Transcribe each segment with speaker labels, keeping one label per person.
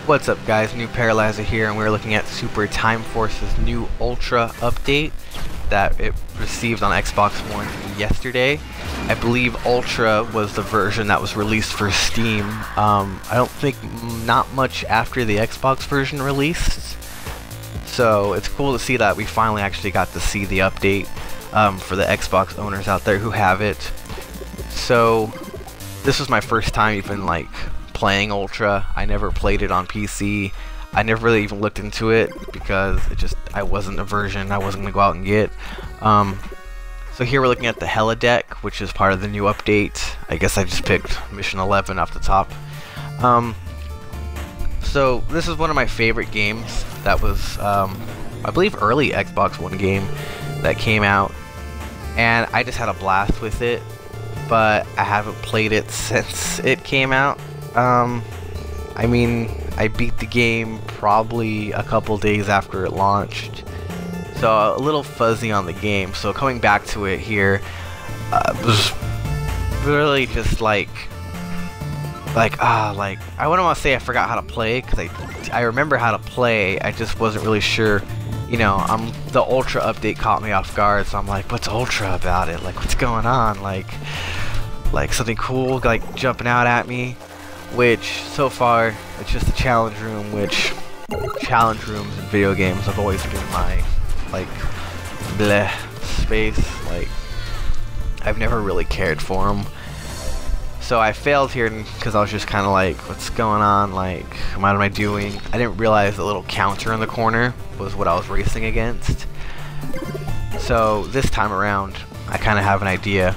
Speaker 1: What's up guys, New Paralyzer here, and we're looking at Super Time Force's new Ultra update that it received on Xbox One yesterday. I believe Ultra was the version that was released for Steam. I don't think not much after the Xbox version released. So it's cool to see that we finally actually got to see the update for the Xbox owners out there who have it. So this was my first time even like playing Ultra. I never played it on PC. I never really even looked into it because I wasn't a version I wasn't gonna go out and get. So here we're looking at the Holodeck, which is part of the new update. I guess I just picked Mission 11 off the top. So this is one of my favorite games that was, I believe, early Xbox One game that came out, and I just had a blast with it, but I haven't played it since it came out. I mean, I beat the game probably a couple days after it launched, so a little fuzzy on the game. So coming back to it here was really just like I wouldn't want to say I forgot how to play, because I remember how to play. I just wasn't really sure. You know, the Ultra update caught me off guard, so I'm like, what's Ultra about it? Like, what's going on? Like something cool like jumping out at me. Which, so far, it's just a challenge room, which challenge rooms in video games have always been my, like, bleh space. Like, I've never really cared for them. So I failed here because I was just kind of like, what's going on? Like, what am I doing? I didn't realize the little counter in the corner was what I was racing against. So this time around, I kind of have an idea.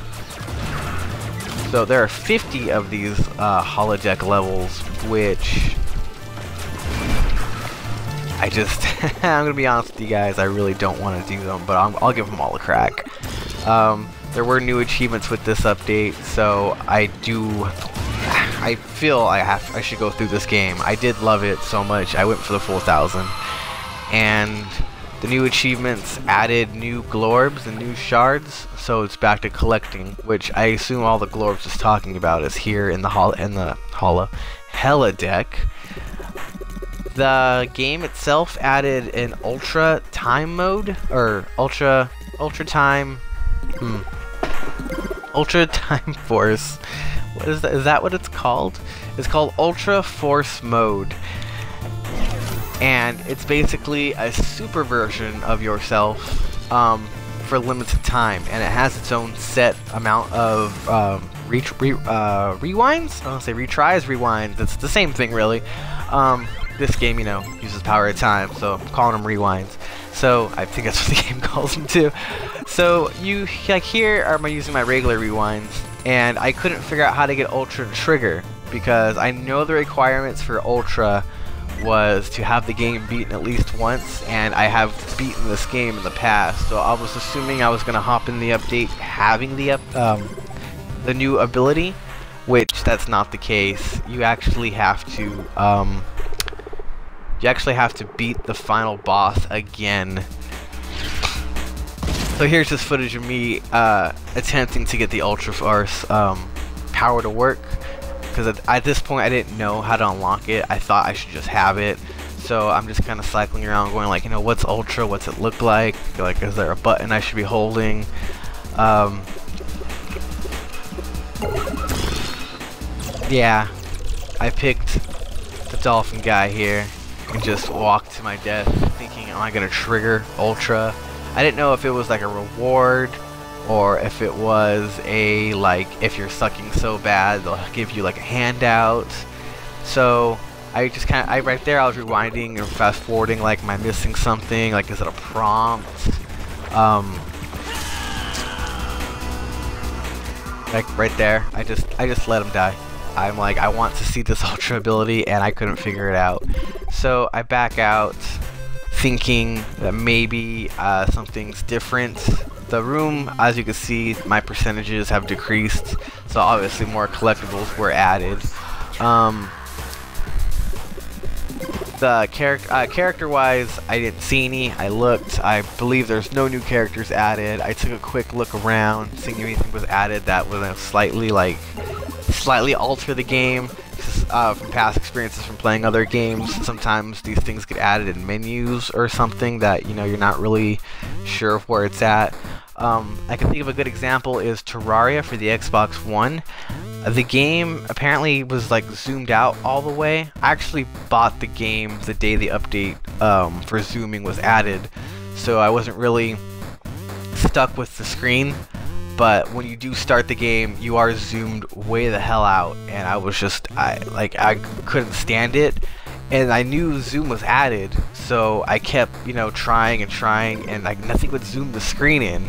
Speaker 1: So there are 50 of these holodeck levels, which I'm gonna be honest with you guys, I really don't want to do them, but I'll give them all a crack. There were new achievements with this update, so I feel I should go through this game. I did love it so much, I went for the full 1,000, and the new achievements added new glorbs and new shards, so it's back to collecting, which I assume all the glorbs is talking about is here in the Holodeck. The game itself added an Ultra Time mode, or Ultra Time Force. What is that? Is that what it's called? It's called Ultra Force mode. And it's basically a super version of yourself for limited time, and it has its own set amount of rewinds. I don't say retries, rewinds. It's the same thing, really. This game, you know, uses power of time, so I'm calling them rewinds. So I think that's what the game calls them too. So you like here am I using my regular rewinds, and I couldn't figure out how to get Ultra to trigger, because I know the requirements for Ultra was to have the game beaten at least once, and I have beaten this game in the past, so I was assuming I was gonna hop in the update having the new ability, which that's not the case. You actually have to beat the final boss again. So here's this footage of me attempting to get the Ultra Force power to work. Because at this point I didn't know how to unlock it. I thought I should just have it. So I'm just kind of cycling around going like, you know, what's Ultra? What's it look like? Like, is there a button I should be holding? Yeah, I picked the dolphin guy here and just walked to my death thinking, am I going to trigger Ultra? I didn't know if it was like a reward, or if it was a, like, if you're sucking so bad, they'll give you like a handout. So I just kind of, right there I was rewinding or fast forwarding, like, am I missing something? Like, is it a prompt? Like right there, I just let him die. I'm like, I want to see this Ultra ability, and I couldn't figure it out. So I back out, thinking that maybe something's different. The room, as you can see, my percentages have decreased, so obviously more collectibles were added. The character-wise, I didn't see any. I looked. I believe there's no new characters added. I took a quick look around, seeing if anything was added that would slightly alter the game. from past experiences from playing other games, sometimes these things get added in menus or something that, you know, you're not really sure of where it's at. I can think of a good example is Terraria for the Xbox One. The game apparently was like zoomed out all the way. I actually bought the game the day the update for zooming was added, so I wasn't really stuck with the screen. But when you do start the game, you are zoomed way the hell out, and I was just, I couldn't stand it. And I knew zoom was added, so I kept, you know, trying, and like nothing would zoom the screen in.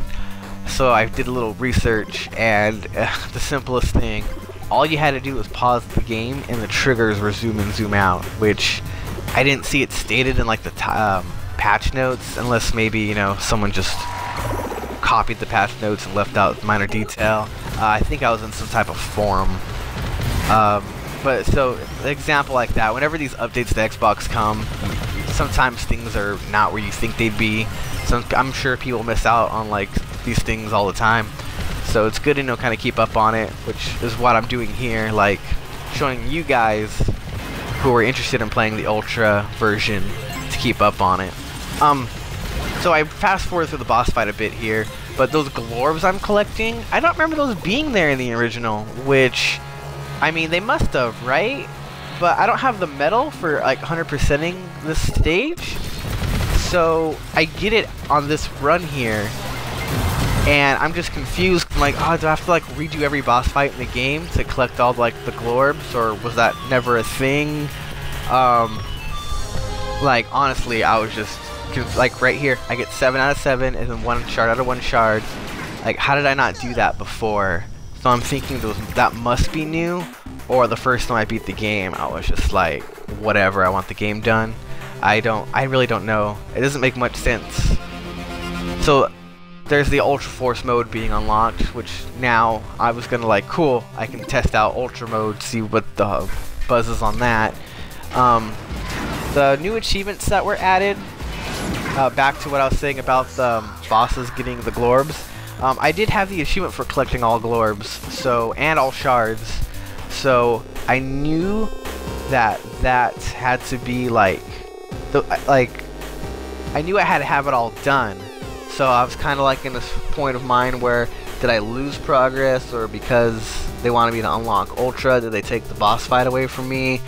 Speaker 1: So I did a little research, and the simplest thing, all you had to do was pause the game, and the triggers were zoom in, zoom out, which I didn't see it stated in like the patch notes, unless maybe, you know, someone just copied the patch notes and left out minor detail. I think I was in some type of forum. But so, an example like that, whenever these updates to Xbox come, sometimes things are not where you think they'd be. So I'm sure people miss out on like these things all the time. So it's good to, you know, kind of keep up on it, which is what I'm doing here, like showing you guys who are interested in playing the Ultra version to keep up on it. So I fast forward through the boss fight a bit here, but those Glorbs I'm collecting, I don't remember those being there in the original, which, I mean, they must have, right? But I don't have the medal for like 100%ing this stage, so I get it on this run here, and I'm just confused. I'm like, oh, do I have to like redo every boss fight in the game to collect all like the Glorbs, or was that never a thing? Like, honestly, I was just, like right here, I get 7 out of 7 and then 1 shard out of 1 shard. Like, how did I not do that before? So I'm thinking that must be new, or the first time I beat the game, I was just like, whatever, I want the game done. I really don't know. It doesn't make much sense. So there's the Ultra Force mode being unlocked, which now I was gonna like, cool, I can test out Ultra mode, see what the buzz is on that. The new achievements that were added, back to what I was saying about the bosses getting the Glorbs. I did have the achievement for collecting all Glorbs, so, and all shards, so I knew that that had to be like, I knew I had to have it all done. So I was kind of like in this point of mind where, did I lose progress, or because they wanted me to unlock Ultra, did they take the boss fight away from me?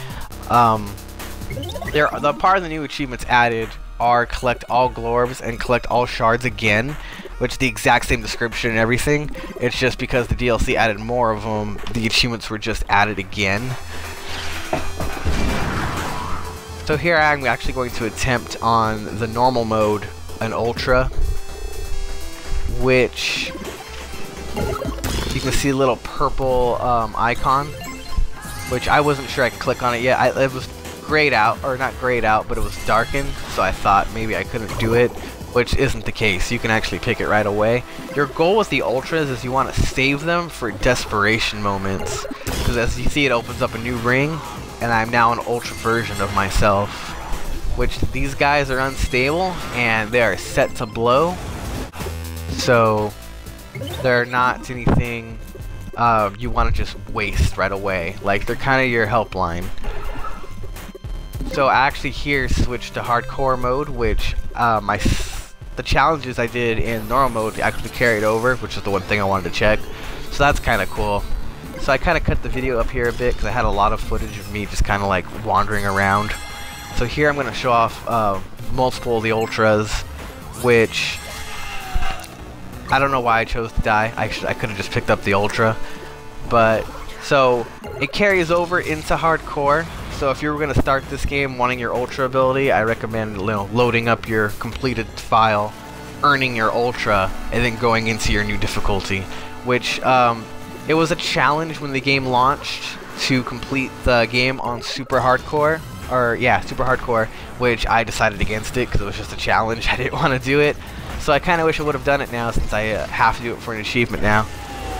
Speaker 1: The part of the new achievements added are collect all Glorbs and collect all shards again, which is the exact same description and everything. It's just because the DLC added more of them, the achievements were just added again. So here I'm actually going to attempt on the normal mode, an Ultra, which you can see a little purple icon, which I wasn't sure I could click on it yet. It was grayed out, or not grayed out, but it was darkened, so I thought maybe I couldn't do it, which isn't the case. You can actually pick it right away. Your goal with the Ultras is you want to save them for desperation moments, because as you see, it opens up a new ring, and I'm now an Ultra version of myself, which these guys are unstable, and they are set to blow, so they're not anything you want to just waste right away. Like, they're kind of your helpline. So I actually here switched to hardcore mode, which the challenges I did in normal mode actually carried over, which is the one thing I wanted to check. So that's kind of cool. So I kind of cut the video up here a bit because I had a lot of footage of me just kind of like wandering around. So here I'm going to show off multiple of the Ultras, which I don't know why I chose to die. I could have just picked up the Ultra, but so it carries over into hardcore. So if you were going to start this game wanting your Ultra ability, I recommend, you know, loading up your completed file, earning your Ultra, and then going into your new difficulty. Which, it was a challenge when the game launched to complete the game on Super Hardcore, or yeah, Super Hardcore, which I decided against it because it was just a challenge. I didn't want to do it. So I kind of wish I would have done it now, since I have to do it for an achievement now.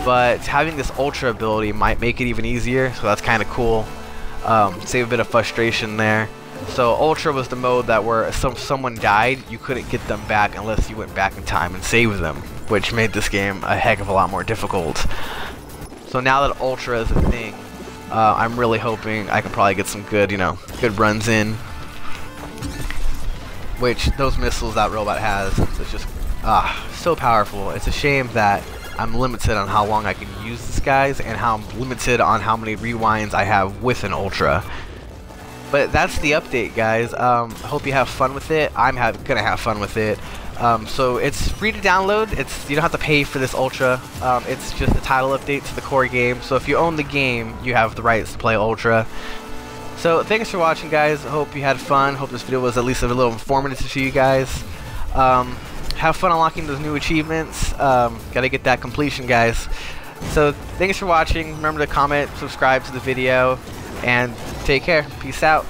Speaker 1: But having this Ultra ability might make it even easier, so that's kind of cool. Save a bit of frustration there. So Ultra was the mode that where if someone died, you couldn't get them back unless you went back in time and saved them, which made this game a heck of a lot more difficult. So now that Ultra is a thing, I'm really hoping I can probably get some good, you know, good runs in. Which those missiles that robot has, it's just so powerful. It's a shame that I'm limited on how long I can use this guys and how I'm limited on how many rewinds I have with an Ultra. But that's the update, guys. I hope you have fun with it. I'm gonna have fun with it. So it's free to download. You don't have to pay for this Ultra. It's just a title update to the core game. So if you own the game, you have the rights to play Ultra. So thanks for watching, guys. I hope you had fun. Hope this video was at least a little informative to you guys. Have fun unlocking those new achievements. Gotta get that completion, guys. So thanks for watching. Remember to comment, subscribe to the video, and take care. Peace out.